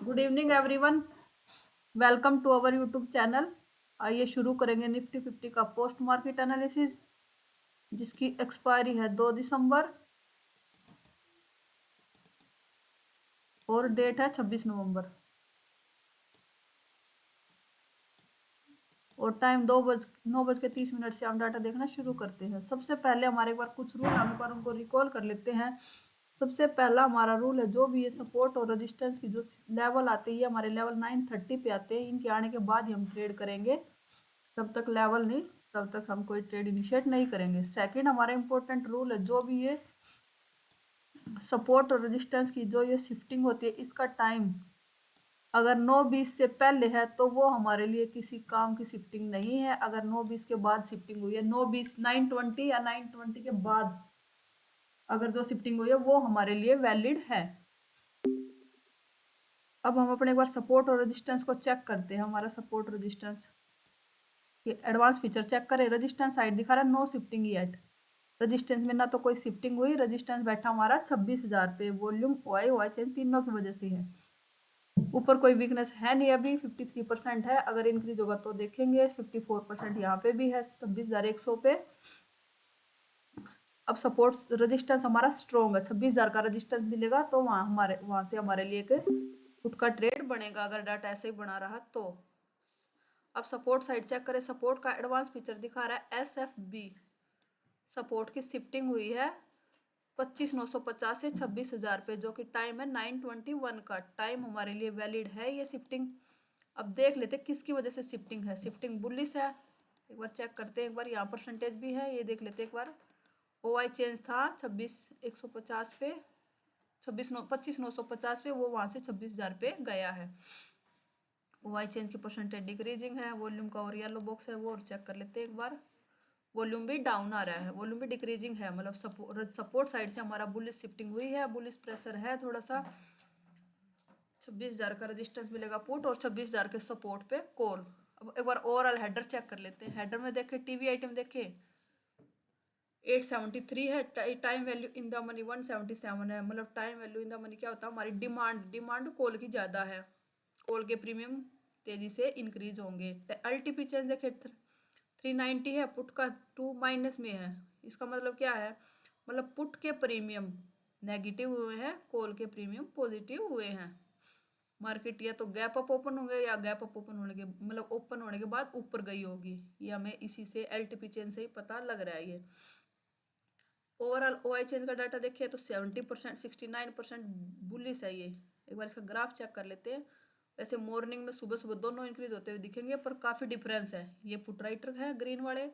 Good evening everyone. Welcome to our YouTube channel. आइए शुरू करेंगे निफ्टी 50 का पोस्ट मार्केट एनालिसिस, जिसकी एक्सपायरी है 2 दिसंबर और डेट है 26 नवंबर और टाइम 9:30 से हम डाटा देखना शुरू करते हैं। सबसे पहले हमारे एक बार कुछ रूल हम एक बार उनको रिकॉल कर लेते हैं। सबसे पहला हमारा रूल है, जो भी ये सपोर्ट और रेजिस्टेंस की जो लेवल आते हैं, ये हमारे लेवल 930 पे आते हैं। इनके आने के बाद ही हम ट्रेड करेंगे, तब तक लेवल नहीं, तब तक हम कोई ट्रेड इनिशिएट नहीं करेंगे। सेकंड हमारा इंपॉर्टेंट रूल है, जो भी ये सपोर्ट और रेजिस्टेंस की जो ये शिफ्टिंग होती है, इसका टाइम अगर 9:20 से पहले है तो वो हमारे लिए किसी काम की शिफ्टिंग नहीं है। अगर 9:20 के बाद शिफ्टिंग हुई है, 9:20 9:20 या 9:20 के बाद अगर जो शिफ्टिंग हुई है वो हमारे लिए वैलिड है। अब हम अपने एक बार सपोर्ट और रेजिस्टेंस को चेक करते हैं। हमारा सपोर्ट रेजिस्टेंस ये एडवांस फीचर चेक करें। रेजिस्टेंस साइड दिखा रहा है नो शिफ्टिंग येट। रेजिस्टेंस में ना तो कोई शिफ्टिंग हुई, रेजिस्टेंस बैठा हमारा 26,000 पे। वॉल्यूम ओआई चेंज तीनों की वजह से है। ऊपर कोई वीकनेस है नहीं, अभी 53% है। अगर इंक्रीज होगा तो देखेंगे। 54% यहाँ पे भी है 26,100 पे। अब सपोर्ट रेजिस्टेंस हमारा स्ट्रॉन्ग है, 26,000 का रेजिस्टेंस मिलेगा तो वहां से हमारे लिए एक फुट का ट्रेड बनेगा, अगर डाटा ऐसे ही बना रहा तो। अब सपोर्ट साइड चेक करें। सपोर्ट का एडवांस फीचर दिखा रहा है SFB। सपोर्ट की शिफ्टिंग हुई है 25,950 से 26,000 पे, जो कि टाइम है 9:21 का। टाइम हमारे लिए वैलिड है ये शिफ्टिंग। अब देख लेते किसकी वजह से शिफ्टिंग है। शिफ्टिंग बुलिश है, एक बार चेक करते हैं। एक बार यहाँ परसेंटेज भी है, ये देख लेते एक बार। OI चेंज था 26,150 पे, 25,950 पे, वो वहां से 26,000 पे गया है। OI चेंज की परसेंटेज डिक्रीजिंग है। वॉल्यूम का और येलो बॉक्स है वो और चेक कर लेते हैं एक बार। वॉल्यूम भी डाउन आ रहा है, वॉल्यूम भी डिक्रीजिंग है, मतलब सपोर्ट साइड से हमारा बुलिश शिफ्टिंग हुई है, बुलिश प्रेशर है थोड़ा सा। 26,000 का रेजिस्टेंस मिलेगा पुट और 26,000 के सपोर्ट पे कॉल। अब एक बार ओवरऑल हेडर चेक कर लेते हैं। हेडर में देखें, टीवी आइटम देखें 873 है। Time value in the money 177 है। मतलब time value in the money क्या होता है, हमारी डिमांड कॉल की ज़्यादा है। कॉल के प्रीमियम तेजी से इंक्रीज होंगे। LTP चेंज देखें 390 है, पुट का 2 माइनस में है। इसका मतलब क्या है, मतलब पुट के प्रीमियम नेगेटिव हुए हैं, कॉल के प्रीमियम पॉजिटिव हुए हैं। मार्केट या तो गैप अप ओपन होंगे या गैप अप ओपन होने के मतलब ओपन होने के बाद ऊपर गई होगी। ये हमें इसी से LTP चेंज से ही पता लग रहा है। ये ओवरऑल OI चेंज का डाटा देखिए तो 70%, 69% बुलिश है ये। एक बार इसका ग्राफ चेक कर लेते हैं। वैसे मॉर्निंग में सुबह सुबह दोनों इंक्रीज होते हुए दिखेंगे, पर काफ़ी डिफरेंस है। ये पुट राइटर है, ग्रीन वाले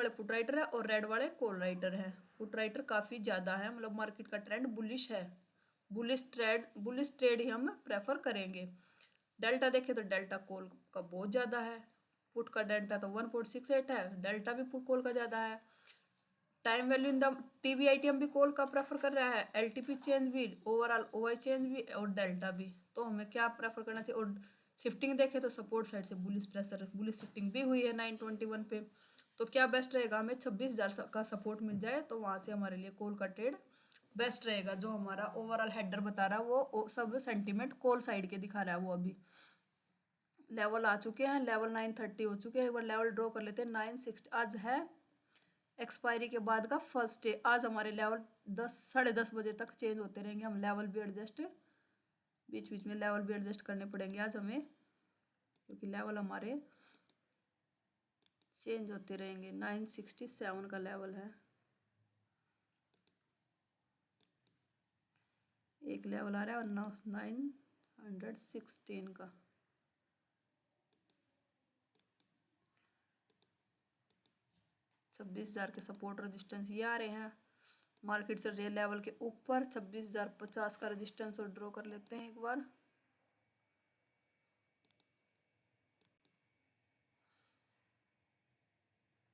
पुट राइटर है और रेड वाले कॉल राइटर है। पुट राइटर काफ़ी ज़्यादा है, मतलब मार्केट का ट्रेंड बुलिश है। बुलिश ट्रेड ही हम प्रेफर करेंगे। डेल्टा देखें तो डेल्टा कॉल का बहुत ज़्यादा है। पुट का डेल्टा तो 1.68 है, डेल्टा भी पुट कॉल का ज़्यादा है। Time value in the TV ITM भी कॉल का प्रेफर कर रहा है, LTP चेंज भी, ओवरऑल OI चेंज भी और डेल्टा भी। तो हमें क्या प्रेफर करना चाहिए। और शिफ्टिंग देखें तो सपोर्ट साइड से बुलिश शिफ्टिंग भी हुई है 921 पे। तो क्या बेस्ट रहेगा, हमें 26,000 का सपोर्ट मिल जाए तो वहां से हमारे लिए कॉल का ट्रेड बेस्ट रहेगा। जो हमारा ओवरऑल हेडर बता रहा है वो सब सेंटीमेंट कॉल साइड के दिखा रहा है। वो अभी लेवल आ चुके हैं, लेवल 930 हो चुके हैं। एक बार लेवल ड्रॉ कर लेते हैं। 960 आज है एक्सपायरी के बाद का फर्स्ट डे। आज हमारे लेवल 10 साढ़े 10 बजे तक चेंज होते रहेंगे। हम लेवल भी एडजस्ट, बीच बीच में लेवल भी एडजस्ट करने पड़ेंगे आज हमें, क्योंकि लेवल हमारे चेंज होते रहेंगे। 967 का लेवल है, एक लेवल आ रहा है, और 916 का। छब्बीस हजार के सपोर्ट रेजिस्टेंस ये आ रहे हैं। मार्केट से रियल लेवल के ऊपर 26,050 का रेजिस्टेंस और ड्रॉ कर लेते हैं एक बार।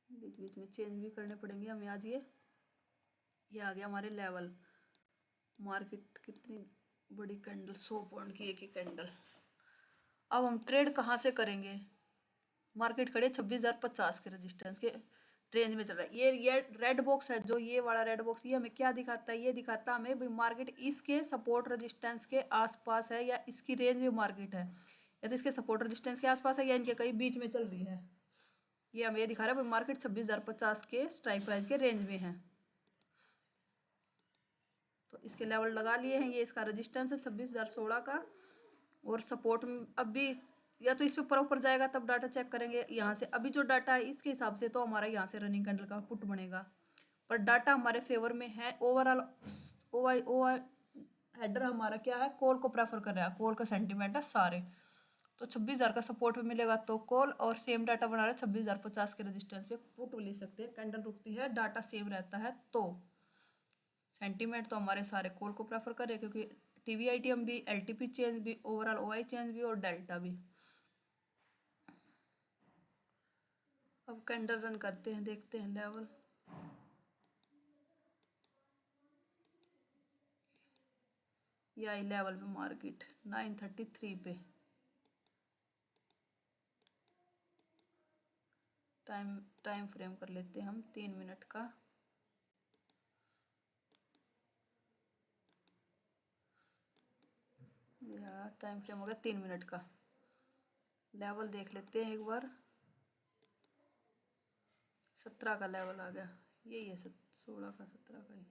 बीच बीच में चेंज भी करने पड़ेंगे हमें आज। ये आ गया हमारे लेवल। मार्केट कितनी बड़ी कैंडल, 100 पॉइंट की एक ही कैंडल। अब हम ट्रेड कहाँ से करेंगे। मार्केट खड़े 26,050 के रेजिस्टेंस के रेंज में चल रहा है। ये रेड बॉक्स है, जो ये वाला रेड बॉक्स, ये हमें क्या दिखाता है? ये दिखाता है हमें भाई मार्केट इसके सपोर्ट रेजिस्टेंस के आसपास है या इसकी रेंज में मार्केट है, या तो इसके सपोर्ट रेजिस्टेंस के आसपास है या इनके कहीं बीच में चल रही है। ये हमें ये दिखा रहा है भाई मार्केट 26,050 के स्ट्राइक प्राइस के रेंज में है। तो इसके लेवल लगा लिए हैं, ये इसका रेजिस्टेंस है 26,016 का, और सपोर्ट अब भी या तो इस पे ऊपर जाएगा तब डाटा चेक करेंगे यहाँ से। अभी जो डाटा है इसके हिसाब से तो हमारा यहाँ से रनिंग कैंडल का पुट बनेगा, पर डाटा हमारे फेवर में है। ओवरऑल ओ हेडर हमारा क्या है? कॉल को प्रेफर कर रहा है, कॉल का सेंटीमेंट है सारे। तो 26,000 का सपोर्ट पे मिलेगा तो कॉल, और सेम डाटा बना रहा है 26,050 के रेजिस्टेंस पे पुट ले सकते हैं। कैंडल रुकती है, डाटा सेम रहता है, तो सेंटीमेंट तो हमारे सारे कॉल को प्रेफर कर रहे हैं, क्योंकि टीवीआईटीएम भी, एलटीपी चेंज भी, ओवरऑल ओआई चेंज भी, और डेल्टा भी। अब कैंडल रन करते हैं, देखते हैं लेवल। ये आई लेवल पे मार्केट 933 पे। टाइम फ्रेम कर लेते हैं हम 3 मिनट का। यार टाइम फ्रेम हो गया 3 मिनट का। लेवल देख लेते हैं एक बार। 17 का लेवल आ गया, यही है 16 का, 17 का ही।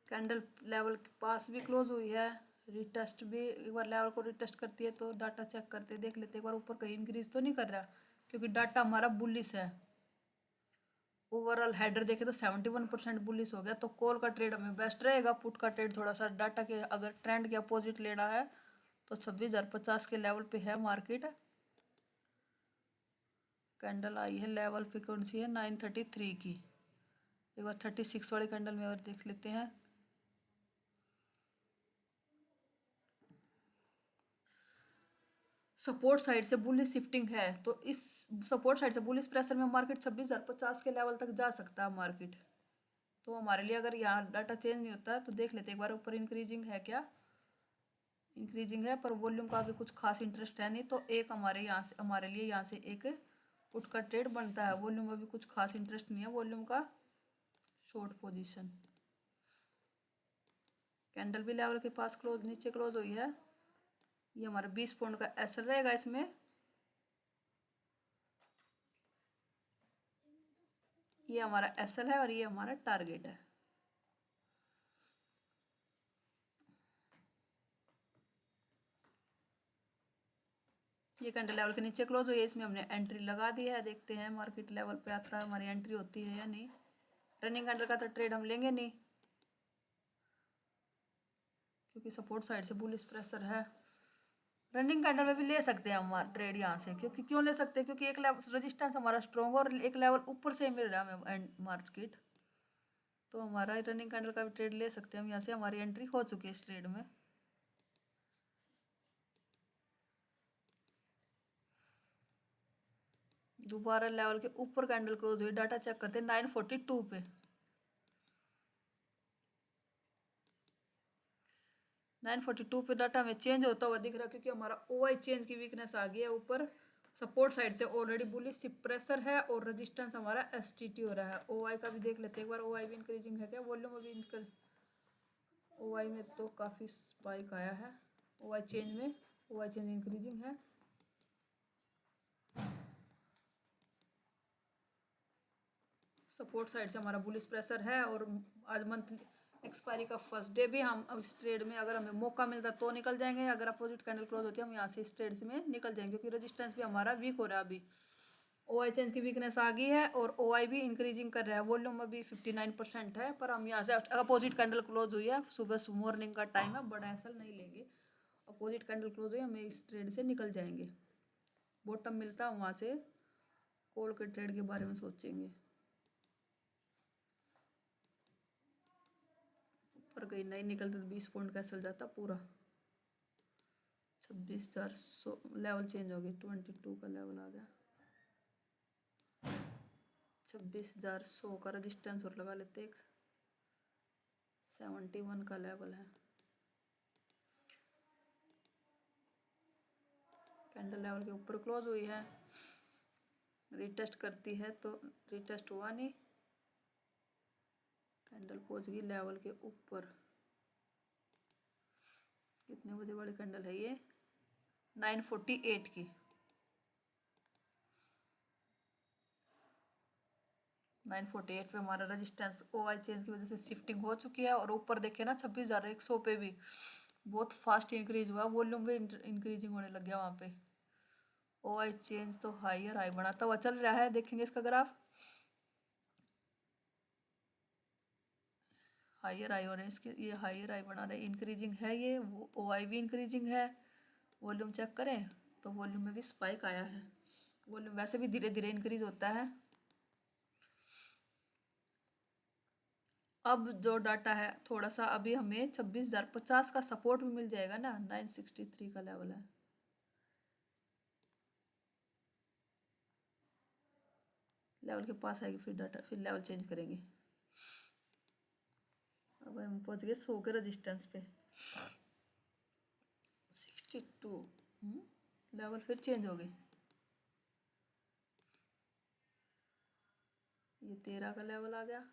कैंडल लेवल के पास भी क्लोज हुई है, रिटेस्ट भी एक बार लेवल को रिटेस्ट करती है, तो डाटा चेक करते देख लेते एक बार ऊपर कहीं इंक्रीज तो नहीं कर रहा, क्योंकि डाटा हमारा बुलिश है। ओवरऑल हेडर देखे तो 71% बुलिश हो गया, तो कॉल का ट्रेड हमें बेस्ट रहेगा। पुट का ट्रेड थोड़ा सा डाटा के अगर ट्रेंड के अपोजिट लेना है तो 26,050 के लेवल पे है मार्केट। कैंडल आई है लेवल पे, कौन सी है? 933 की। एक बार 36 वाली कैंडल में और देख लेते हैं। सपोर्ट साइड से बुलिश शिफ्टिंग है, तो इस सपोर्ट साइड से बुलिश प्रेशर में मार्केट 26,050 के लेवल तक जा सकता है मार्केट। तो हमारे लिए अगर यहाँ डाटा चेंज नहीं होता तो देख लेते एक बार ऊपर इंक्रीजिंग है क्या? इंक्रीजिंग है, पर वॉल्यूम का भी कुछ खास इंटरेस्ट है नहीं, तो एक हमारे यहाँ से, हमारे लिए यहाँ से एक पुट का ट्रेड बनता है। वॉल्यूम में भी कुछ खास इंटरेस्ट नहीं है, वॉल्यूम का शॉर्ट पोजीशन। कैंडल भी लेवल के पास क्लोज, नीचे क्लोज हुई है। ये हमारा 20 पॉइंट का एसएल रहेगा इसमें। ये हमारा एसएल है और ये हमारा टारगेट है। ये कैंडल लेवल के नीचे क्लोज हुई है, इसमें हमने एंट्री लगा दी है। देखते हैं मार्केट लेवल पे आता है हमारी एंट्री होती है या नहीं। रनिंग कैंडल का तो ट्रेड हम लेंगे नहीं, क्योंकि सपोर्ट साइड से बुलिश प्रेशर है। रनिंग कैंडल में भी ले सकते हैं हम ट्रेड यहाँ से, क्योंकि क्यों ले सकते हैं? क्योंकि एक लेवल रेजिस्टेंस हमारा स्ट्रॉन्ग और एक लेवल ऊपर से मिल रहा है हमें मार्केट, तो हमारा रनिंग कैंडल का भी ट्रेड ले सकते हैं हम यहाँ से। हमारी एंट्री हो चुकी है इस ट्रेड में। दोबारा लेवल के ऊपर कैंडल क्लोज हुई, डाटा चेक करते हैं 942 पे। 942 पे डाटा हमें चेंज होता हुआ दिख रहा है, क्योंकि हमारा ओआई चेंज की वीकनेस आ गई है ऊपर। सपोर्ट साइड से ऑलरेडी बुलिश प्रेशर है, और रेजिस्टेंस हमारा एसटीटी हो रहा है। ओआई का भी देख लेते हैं एक बार, ओआई भी इंक्रीजिंग है क्या? वॉल्यूम अभी ओआई में तो काफ़ी स्पाइक आया है। ओआई चेंज में, ओआई चेंज इंक्रीजिंग है। सपोर्ट साइड से हमारा बुलिश प्रेशर है, और आज मंथली एक्सपायरी का फर्स्ट डे भी। हम अब इस ट्रेड में अगर हमें मौका मिलता तो निकल जाएंगे, अगर अपोजिट कैंडल क्लोज होती है हम यहाँ से इस ट्रेड में निकल जाएंगे, क्योंकि रेजिस्टेंस भी हमारा वीक हो रहा है अभी। ओआई चेंज की वीकनेस आ गई है, और ओआई भी इंक्रीजिंग कर रहा है। वॉल्यूम अभी 59% है, पर हम यहाँ से अपोजिट कैंडल क्लोज हुई है, सुबह मॉर्निंग का टाइम है, बड़ा एसल नहीं लेंगे। अपोजिट कैंडल क्लोज हुई, हमें इस ट्रेड से निकल जाएंगे। बॉटम मिलता है वहाँ से कॉल के ट्रेड के बारे में सोचेंगे। पर कहीं नहीं निकलते तो 20 पॉइंट का चल जाता पूरा। 26,100 लेवल चेंज हो गया, 22 का लेवल आ गया। 26,100 का रजिस्टेंस और लगा लेते एक। 71 का लेवल है। कैंडल लेवल के ऊपर क्लोज हुई है, रीटेस्ट करती है तो रीटेस्ट हुआ नहीं, कैंडल पहुंच गई लेवल के ऊपर। कितने बजे वाली कैंडल है ये? 9:48 की। 9:48 पे हमारा रेजिस्टेंस OI चेंज की वजह से शिफ्टिंग हो चुकी है, और ऊपर देखे ना 26,100 पे भी बहुत फास्ट इंक्रीज हुआ, वॉल्यूम भी इंक्रीजिंग होने लग गया वहाँ पे। OI चेंज तो हायर हाई बनाता हुआ चल रहा है, देखेंगे इसका ग्राफ। हायर हाई हो रहे हैं इसके, ये हायर हाई बना रहे, इंक्रीजिंग है ये, OI भी इंक्रीजिंग है। वॉल्यूम चेक करें तो वॉल्यूम में भी स्पाइक आया है, वॉल्यूम वैसे भी धीरे धीरे इंक्रीज होता है। अब जो डाटा है थोड़ा सा, अभी हमें 26,050 का सपोर्ट भी मिल जाएगा ना, 963 का लेवल है। लेवल के पास आएगी फिर डाटा, फिर लेवल चेंज करेंगे। अब हम पहुंच गए 100 के रेजिस्टेंस पे, 62। लेवल फिर चेंज हो गए, ये 13 का लेवल आ गया,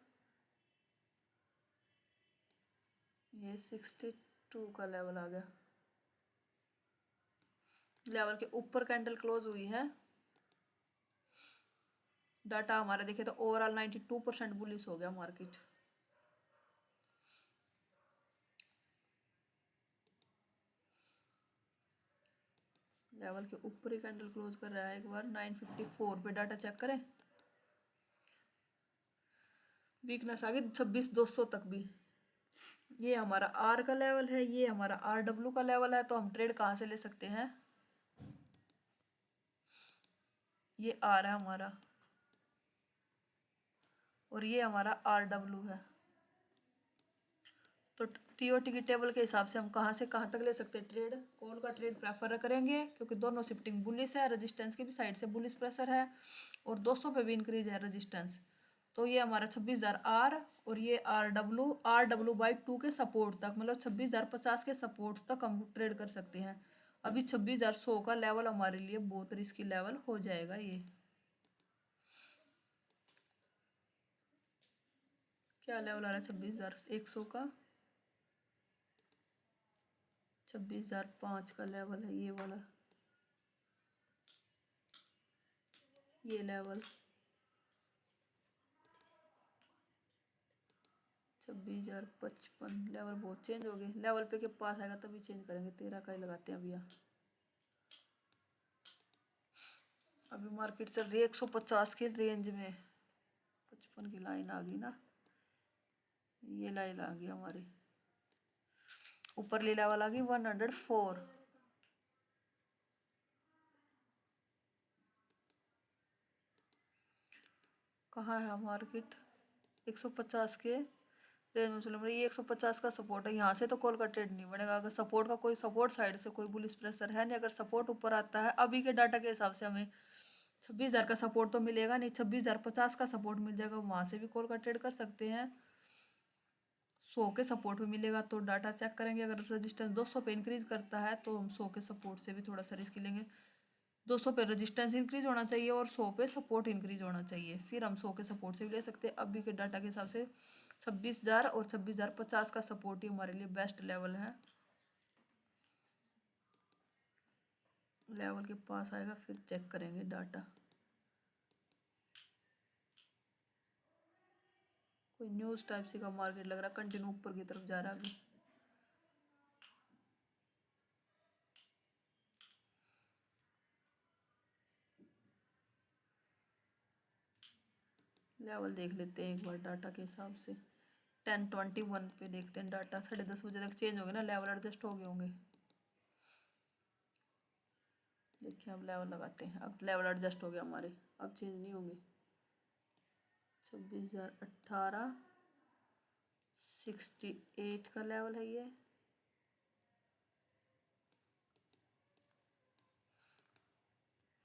ये 62 का लेवल आ गया। लेवल के ऊपर कैंडल क्लोज हुई है। डाटा हमारा देखे तो ओवरऑल 92% बुलिश हो गया मार्केट। लेवल के ऊपर ही कैंडल क्लोज कर रहा है, एक बार 954 पे डाटा चेक करें, वीकनेस आ गई 26,200 तक भी। ये हमारा आर का लेवल है, ये हमारा RW का लेवल है, तो हम ट्रेड कहाँ से ले सकते हैं? ये आर है हमारा और ये हमारा RW है, तो TOT की टेबल के हिसाब से हम कहाँ से कहाँ तक ले सकते हैं ट्रेड? कॉल का ट्रेड प्रेफर करेंगे क्योंकि दोनों शिफ्टिंग बुलिश है, रेजिस्टेंस की भी साइड से बुलिश प्रेशर है और 200 पे भी इंक्रीज है रेजिस्टेंस। तो ये हमारा 26,000 आर और ये RW/2 के सपोर्ट तक, मतलब 26,050 के सपोर्ट तक हम ट्रेड कर सकते हैं। अभी 26,100 का लेवल हमारे लिए बहुत रिस्की लेवल हो जाएगा। ये क्या लेवल आ रहा है 26,100 का? 26,005 का लेवल है ये वाला, ये लेवल 26,055। लेवल बहुत चेंज हो गए, लेवल पे के पास आएगा तभी चेंज करेंगे, 13 का ही लगाते हैं अभी। यहाँ अभी मार्केट चल रही है 150 के रेंज में, 55 की लाइन आ गई ना, ये लाइन आ गई हमारी, ऊपरली लेवल आ गई 104। कहाँ है मार्केट? 150 के रेंज में चल रही है, ये 150 का सपोर्ट है, यहाँ से तो कॉल का ट्रेड नहीं बनेगा। अगर सपोर्ट का कोई सपोर्ट साइड से कोई बुलिश प्रेशर है नहीं, अगर सपोर्ट ऊपर आता है अभी के डाटा के हिसाब से हमें 26,000 का सपोर्ट तो मिलेगा नहीं, 26,050 का सपोर्ट मिल जाएगा, वहां से भी कॉल का ट्रेड कर सकते हैं। 100 के सपोर्ट भी मिलेगा तो डाटा चेक करेंगे, अगर रेजिस्टेंस 200 पे इंक्रीज करता है तो हम 100 के सपोर्ट से भी थोड़ा सा रिस्क लेंगे। 200 पे रेजिस्टेंस इंक्रीज होना चाहिए और 100 पे सपोर्ट इंक्रीज होना चाहिए, फिर हम 100 के सपोर्ट से भी ले सकते हैं। अभी के डाटा के हिसाब से 26,000 और 26,050 का सपोर्ट ही हमारे लिए बेस्ट लेवल है। लेवल के पास आएगा फिर चेक करेंगे डाटा। कोई न्यूज़ टाइप से का मार्केट लग रहा है, कंटिन्यू ऊपर की तरफ जा रहा है अभी। लेवल देख लेते हैं एक बार डाटा के हिसाब से, 10:21 पे देखते हैं डाटा, 10:30 बजे तक चेंज हो गया ना, लेवल एडजस्ट हो गए होंगे। देखिए अब लेवल लगाते हैं, अब लेवल एडजस्ट हो गया हमारे, अब चेंज नहीं होंगे। 26,018 68 का लेवल है ये,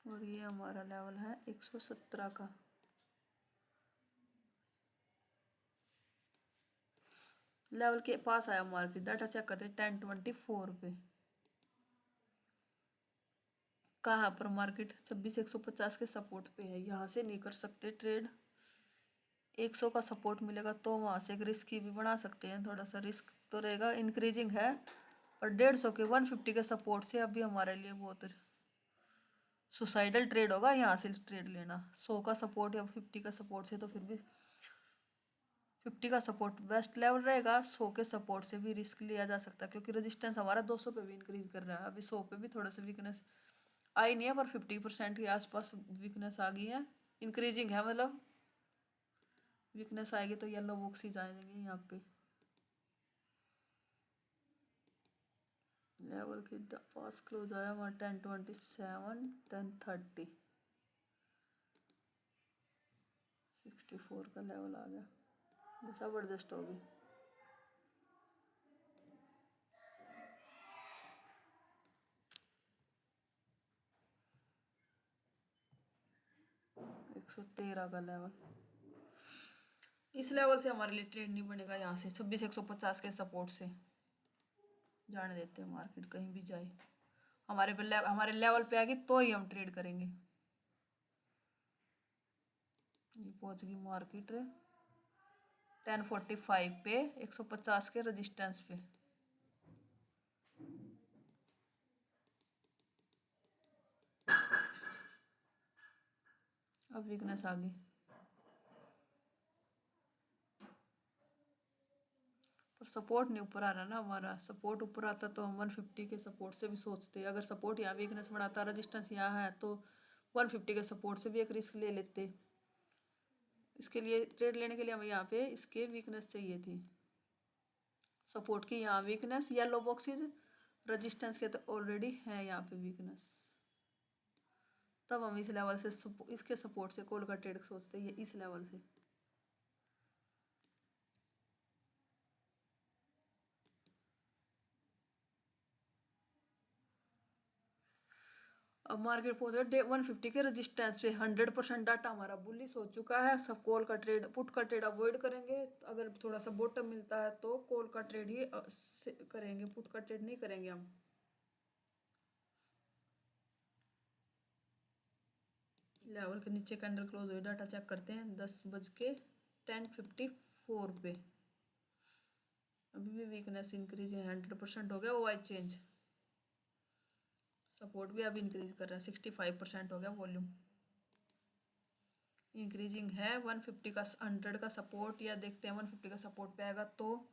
और ये हमारा लेवल है 117 का। लेवल के पास आया मार्केट, डाटा चेक करते हैं 10:24 पे। कहाँ पर मार्केट 26,150 के सपोर्ट पे है, यहाँ से नहीं कर सकते ट्रेड। 100 का सपोर्ट मिलेगा तो वहाँ से एक रिस्क भी बना सकते हैं, थोड़ा सा रिस्क तो रहेगा, इंक्रीजिंग है। और 150 के 150 के सपोर्ट से अभी हमारे लिए बहुत सुसाइडल ट्रेड होगा यहाँ से ट्रेड लेना। 100 का सपोर्ट या 50 का सपोर्ट से तो फिर भी 50 का सपोर्ट बेस्ट लेवल रहेगा, 100 के सपोर्ट से भी रिस्क लिया जा सकता है क्योंकि रेजिस्टेंस हमारा 200 पे भी इंक्रीज कर रहा है। अभी 100 पे भी थोड़ा सा वीकनेस आई नहीं है पर 50% के आसपास वीकनेस आ गई है, इंक्रीजिंग है, मतलब वीकनेस आएगी तो येलो बॉक्सेस आ जाएंगे यहाँ पे। लेवल के पास क्लोज आया वहाँ 1027, 1030, 64 का लेवल आ गया, बस अब एडजस्ट होगी। एक 113 का लेवल, इस लेवल से हमारे लिए ट्रेड नहीं बनेगा। यहाँ से 26,150 के सपोर्ट से जाने देते हैं, मार्केट कहीं भी जाए हमारे लेवल पे आएगी तो ही हम ट्रेड करेंगे। ये पहुंच गई मार्केट 1045 पे, 150 के रेजिस्टेंस पे। अब वीकनेस आ गई, पर सपोर्ट नहीं ऊपर आ रहा ना, हमारा सपोर्ट ऊपर आता तो हम 150 के सपोर्ट से भी सोचते, अगर सपोर्ट यहाँ वीकनेस बढ़ाता, रेजिस्टेंस यहाँ है तो 150 के सपोर्ट से भी एक रिस्क ले लेते। इसके लिए ट्रेड लेने के लिए हमें यहाँ पे इसके वीकनेस चाहिए थी, सपोर्ट की यहाँ वीकनेस, येलो बॉक्सेस, रेजिस्टेंस के तो ऑलरेडी है यहाँ पे वीकनेस, तब हम इस लेवल से इसके सपोर्ट से कॉल का ट्रेड सोचते हैं, इस लेवल से। अब मार्केट पहुंच गया 150 के रेजिस्टेंस पे, 100% डाटा हमारा बुलिश हो चुका है। सब कॉल का ट्रेड, पुट का ट्रेड अवॉइड करेंगे, अगर थोड़ा सा बॉटम मिलता है तो कॉल का ट्रेड ही करेंगे, पुट का ट्रेड नहीं करेंगे हम। लेवल के नीचे कैंडल क्लोज हुई, डाटा चेक करते हैं 10:54 पे, अभी भी वीकनेस इंक्रीज है, 100% हो गया OI चेंज, सपोर्ट भी अभी इंक्रीज कर रहा है, 65% हो गया वॉल्यूम, इंक्रीजिंग है। 150 का 100 का सपोर्ट, या देखते हैं 150 का सपोर्ट पे आएगा तो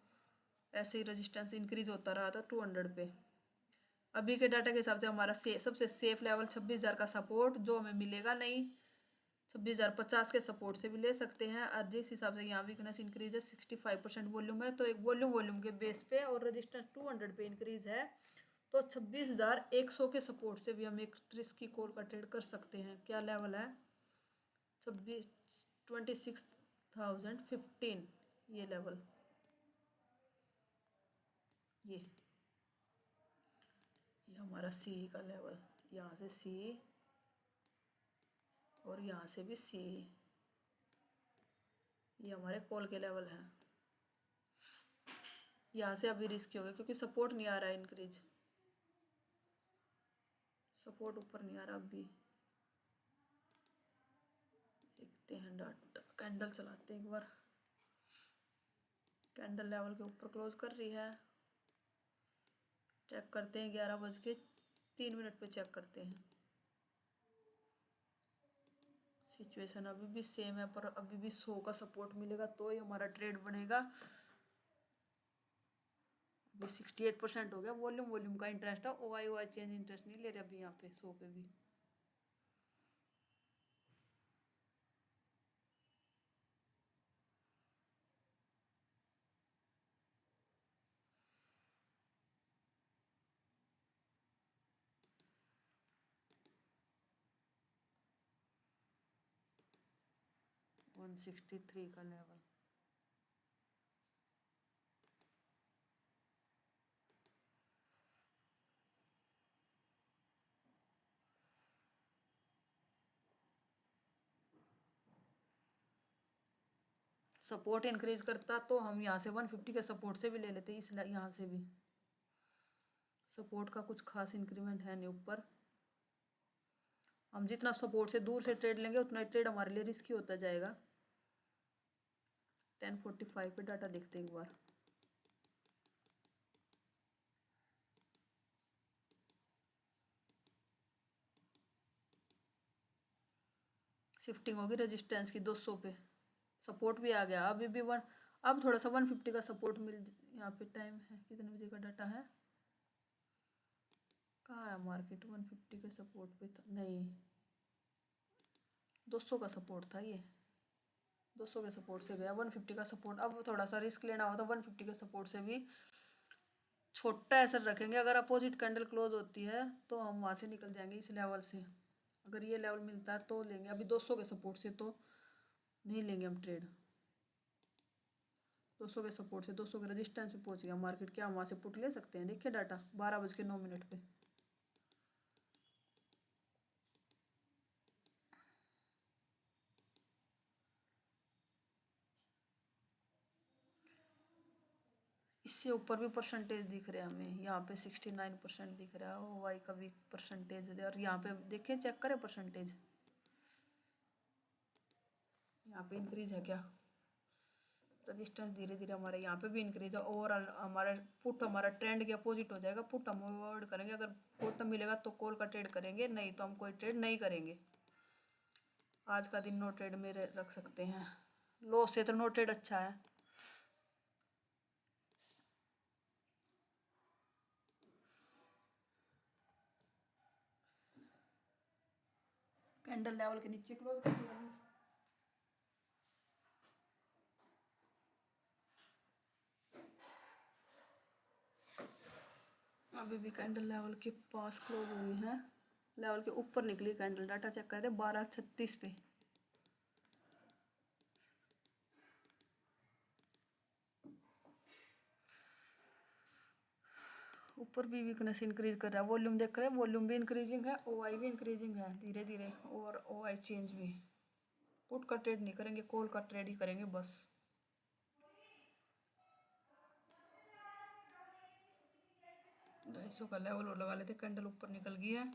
ऐसे ही रेजिस्टेंस इंक्रीज होता रहा था 200 पे। अभी के डाटा के हिसाब से हमारा सबसे सेफ लेवल 26,000 का सपोर्ट, जो हमें मिलेगा नहीं, 26,050 के सपोर्ट से भी ले सकते हैं। और जिस हिसाब से यहाँ वीकनेस इंक्रीज है, 65% वॉल्यूम है, तो एक वॉल्यूम के बेस पे और रेजिस्टेंस 200 पे इंक्रीज है, तो 26,100 के सपोर्ट से भी हम एक रिस्क की कॉल का ट्रेड कर सकते हैं। क्या लेवल है? 26,015, ये लेवल, ये हमारा सी का लेवल, यहाँ से सी और यहाँ से भी सी, ये हमारे कॉल के लेवल हैं। यहाँ से अभी रिस्क हो गया क्योंकि सपोर्ट नहीं आ रहा है इंक्रीज, सपोर्ट ऊपर नहीं आ रहा अभी। देखते हैं डाटा, कैंडल चलाते हैं एक बार, कैंडल लेवल के ऊपर क्लोज कर रही है, चेक करते हैं 11:03 पे चेक करते हैं। सिचुएशन अभी भी सेम है, पर अभी भी 100 का सपोर्ट मिलेगा तो ही हमारा ट्रेड बनेगा। अभी 68% हो गया, वॉल्यूम का इंटरेस्ट है, OI चेंज इंटरेस्ट नहीं ले रहे अभी यहाँ पे 100 पे भी। वन 163 का लेवल, सपोर्ट इंक्रीज करता तो हम यहाँ से 150 के सपोर्ट से भी ले लेते, इस यहाँ से भी सपोर्ट का कुछ खास इंक्रीमेंट है नहीं ऊपर। हम जितना सपोर्ट से दूर से ट्रेड लेंगे उतना ट्रेड हमारे लिए रिस्की होता जाएगा। 10:45 पे डाटा देखते हैं एक बार। शिफ्टिंग होगी रेजिस्टेंस की 200 पे, सपोर्ट भी आ गया। अभी भी अब थोड़ा सा 150 का सपोर्ट यहाँ पे टाइम है, कितने बजे का डाटा है, कहाँ है मार्केट 150 के सपोर्ट पे था, नहीं 200 का सपोर्ट था ये, 200 के सपोर्ट से गया 150 का सपोर्ट। अब थोड़ा सा रिस्क लेना हो तो 150 के सपोर्ट से भी छोटा असर रखेंगे। अगर अपोजिट कैंडल क्लोज होती है तो हम वहाँ से निकल जाएंगे इस लेवल से। अगर ये लेवल मिलता है तो लेंगे, अभी 200 के सपोर्ट से तो नहीं लेंगे हम ट्रेड। 200 के सपोर्ट से 200 के रेजिस्टेंस पे पहुंच गया मार्केट, क्या हम वहाँ से पुट ले सकते हैं? देखिए डाटा 12:09 पे। इससे ऊपर भी परसेंटेज दिख रहे हैं हमें, यहाँ पे 69% दिख रहा है। ओ वाई का भी परसेंटेज है, और यहाँ पे देखें, चेक करें परसेंटेज, यहाँ पे इंक्रीज है क्या? रेजिस्टेंस धीरे धीरे हमारे यहाँ पे भी इंक्रीज है। ओवरऑल हमारा पुट, हमारा ट्रेंड के अपोजिट हो जाएगा। पुट हम अवॉइड करेंगे, अगर पुट मिलेगा तो कॉल का ट्रेड करेंगे, नहीं तो हम कोई ट्रेड नहीं करेंगे। आज का दिन नो ट्रेड में रख सकते हैं, लॉस से तो नो ट्रेड अच्छा है। कैंडल लेवल के नीचे क्लोज कर दिया। अभी भी कैंडल लेवल के पास क्लोज हुई है, लेवल के ऊपर निकली कैंडल। डाटा चेक कर रहे 12:36 पे। ऊपर भी वीकनेस इंक्रीज कर रहा है। वॉल्यूम देख रहे हैं, वॉल्यूम भी इंक्रीजिंग है, ओआई भी इंक्रीजिंग है धीरे धीरे, और ओआई चेंज भी। पुट का ट्रेड नहीं करेंगे, कॉल का ट्रेड ही करेंगे बस। ढाई का लेवल और लगा लेते, कैंडल ऊपर निकल गई है।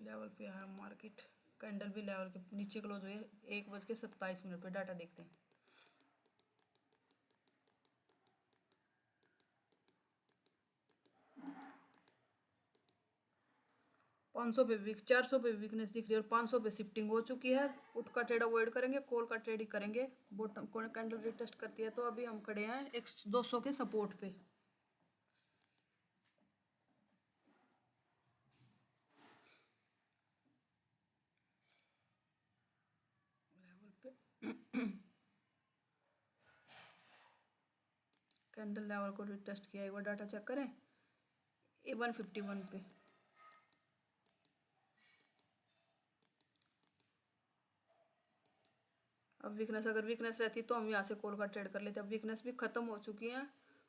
लेवल पे है मार्केट, कैंडल भी लेवल के नीचे क्लोज हुई है। 1:27 पे डाटा देखते हैं। 500 पे वीक, 400 पे वीकनेस दिख रही है, और 500 पे शिफ्टिंग हो चुकी है। पुट का ट्रेड अवॉइड करेंगे, कॉल का ट्रेड ही करेंगे। बॉटम कैंडल रिटेस्ट करती है तो अभी हम खड़े हैं 200 के सपोर्ट पे। लेवल पे कैंडल लेवल को रिटेस्ट किया, एक बार डाटा चेक करें। 151 पे अब वीकनेस, अगर वीकनेस रहती तो हम यहाँ से कॉल का ट्रेड कर लेते। अब वीकनेस भी खत्म हो चुकी है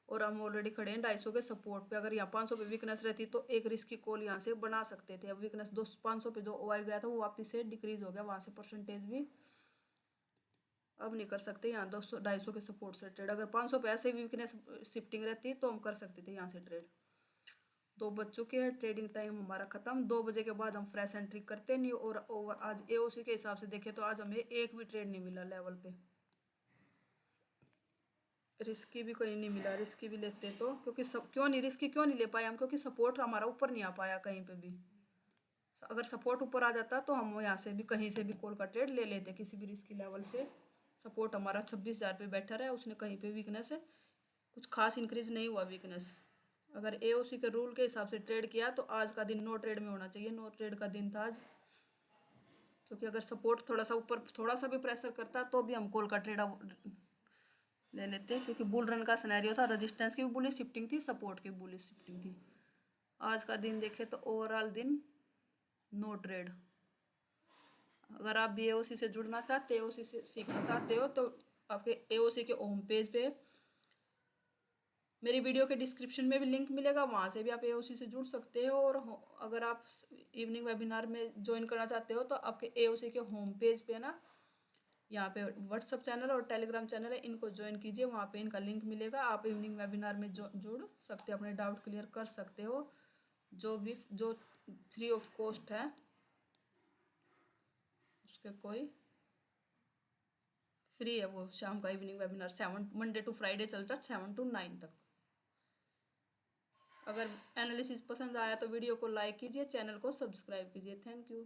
और हम ऑलरेडी खड़े हैं 250 के सपोर्ट पे। अगर यहाँ 500 पे वीकनेस रहती तो एक रिस्क की कॉल यहाँ से बना सकते थे। अब वीकनेस 500 पे जो ओआई गया था वो वापस से डिक्रीज हो गया, वहाँ से परसेंटेज भी अब नहीं कर सकते। यहाँ 200 250 के सपोर्ट से ट्रेड, अगर 500 पे ऐसे वीकनेस शिफ्टिंग रहती तो हम कर सकते थे यहाँ से ट्रेड। 2 बज चुके हैं, ट्रेडिंग टाइम हमारा खत्म। 2 बजे के बाद हम फ्रेश एंट्री करते नहीं। और ओवर आज एओसी के हिसाब से देखें तो आज हमें एक भी ट्रेड नहीं मिला लेवल पे, रिस्की भी कहीं नहीं मिला। रिस्की भी लेते तो, क्योंकि सब क्यों नहीं रिस्की क्यों नहीं ले पाए हम, क्योंकि सपोर्ट हमारा ऊपर नहीं आ पाया कहीं पे भी। अगर सपोर्ट ऊपर आ जाता तो हम यहाँ से भी कहीं से भी कॉल का ट्रेड ले लेते किसी भी रिस्की लेवल से। सपोर्ट हमारा 26,000 पे बैठा रहा, उसने कहीं पे वीकनेस है, कुछ खास इंक्रीज नहीं हुआ वीकनेस। अगर एओसी के रूल के हिसाब से ट्रेड किया तो आज का दिन नो ट्रेड में होना चाहिए। नो ट्रेड का दिन था आज, क्योंकि अगर सपोर्ट थोड़ा सा ऊपर थोड़ा सा भी प्रेशर करता तो भी हम कॉल का ट्रेड ले लेते, क्योंकि बुल रन का सिनेरियो था। रेजिस्टेंस की भी बुलिश शिफ्टिंग थी, सपोर्ट की बुलिश शिफ्टिंग थी। आज का दिन देखें तो ओवरऑल दिन नो ट्रेड। अगर आप भी एओसी से जुड़ना चाहते हो, एओसी से सीखना चाहते हो तो आपके एओसी के होम पेज पे मेरी वीडियो के डिस्क्रिप्शन में भी लिंक मिलेगा, वहाँ से भी आप एओसी से जुड़ सकते हो। और अगर आप इवनिंग वेबिनार में ज्वाइन करना चाहते हो तो आपके एओसी के होम पेज पे ना यहाँ पे व्हाट्सअप चैनल और टेलीग्राम चैनल है, इनको ज्वाइन कीजिए, वहाँ पे इनका लिंक मिलेगा। आप इवनिंग वेबिनार में जुड़ सकते हो, अपने डाउट क्लियर कर सकते हो, जो फ्री ऑफ कॉस्ट है, उसके कोई फ्री है वो शाम का evening webinar. Monday to Friday चलता है 7 to 9 तक। अगर एनालिसिस पसंद आया तो वीडियो को लाइक कीजिए, चैनल को सब्सक्राइब कीजिए। Thank you.